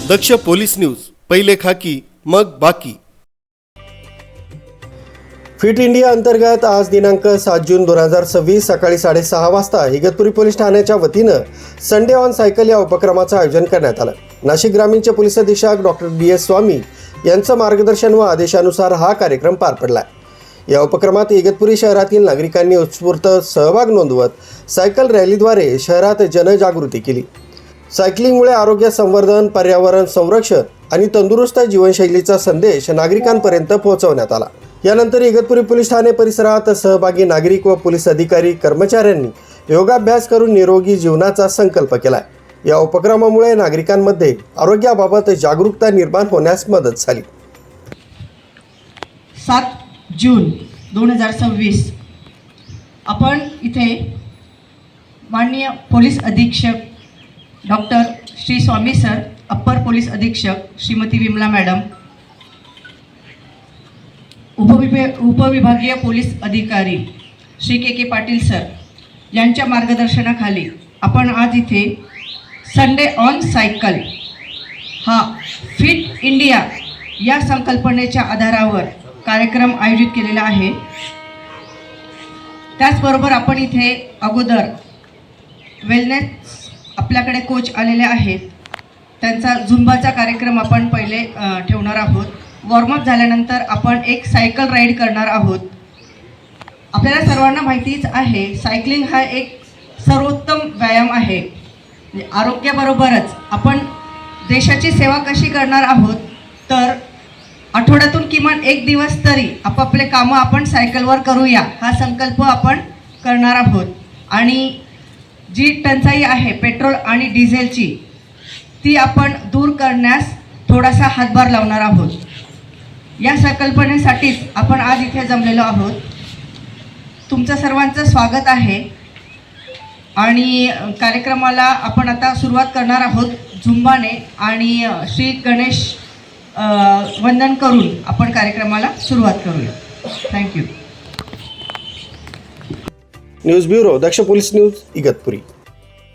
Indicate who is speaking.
Speaker 1: दक्ष police news, पहिले खाकी मग बाकी। फिट इंडिया अंतर्गत आज दिनांक 7 जून 2026 सकाळी 6:30 वाजता इगतपुरी पोलीस ठाण्याच्या वतीनं संडे ऑन सायकल या उपक्रमाचं आयोजन करण्यात आलं। नाशिक ग्रामीणचे पोलीस अधीक्षक डॉक्टर BS स्वामी यांचं मार्गदर्शन व आदेशानुसार हा कार्यक्रम पार पडला। या उपक्रमात इगतपुरी शहरातील नागरिकांनी उत्स्फूर्त सहभाग नोंदवत सायकल रॅलीद्वारे शहरात जनजागृती केली। सायकलिंगमुळे आरोग्य संवर्धन, पर्यावरण संरक्षण आणि तंदुरुस्त जीवनशैलीचा संदेश नागरिकांपर्यंत पोहोचवण्यात आला। यानंतर इगतपुरी पोलीस ठाणे परिसरात सहभागी नागरिक व पोलीस अधिकारी कर्मचाऱ्यांनी योगाभ्यास करून निरोगी जीवनाचा संकल्प केला। या उपक्रमामुळे नागरिकांमध्ये आरोग्याबाबत जागरूकता निर्माण होण्यास मदत झाली।
Speaker 2: 7 जून 2026 आपण इथे माननीय पोलीस अधीक्षक doctor Shri Swami sir, upper police अधीक्षक श्रीमती विमला मॅडम, उपविभागीय पोलीस अधिकारी श्री के पाटील सर यांच्या मार्गदर्शनाखाली आपण आज इथे संडे ऑन सायकल हा फिट इंडिया या संकल्पनेच्या आधारावर कार्यक्रम आयोजित केलेला आहे। त्याचबरोबर आपण इथे अगोदर वेलनेस आपल्याकडे कोच आलेले आहेत, त्यांचा झुंबाचा कार्यक्रम आपण पहिले ठेवणार आहोत। वॉर्मअप झाल्यानंतर आपण एक सायकल राईड करणार आहोत। आपल्याला सर्वांना माहितीच आहे, सायकलिंग हा एक सर्वोत्तम व्यायाम आहे। आरोग्याबरोबरच आपण देशाची सेवा कशी करणार आहोत, तर आठवड्यातून किमान एक दिवस तरी आपापले कामं आपण सायकलवर करूया हा संकल्प आपण करणार आहोत। आणि जी टंचाई आहे पेट्रोल आणि डिझेलची, ती आपण दूर करण्यास थोडासा हातभार लावणार आहोत। या संकल्पनेसाठीच आपण आज इथे जमलेलो आहोत। तुमचं सर्वांचं स्वागत आहे आणि कार्यक्रमाला आपण आता सुरुवात करणार आहोत झुंबाने आणि श्री गणेश वंदन करून आपण कार्यक्रमाला सुरुवात करूया। थँक्यू।
Speaker 1: न्यूज ब्युरो, दक्ष पोलीस न्यूज, इगतपुरी।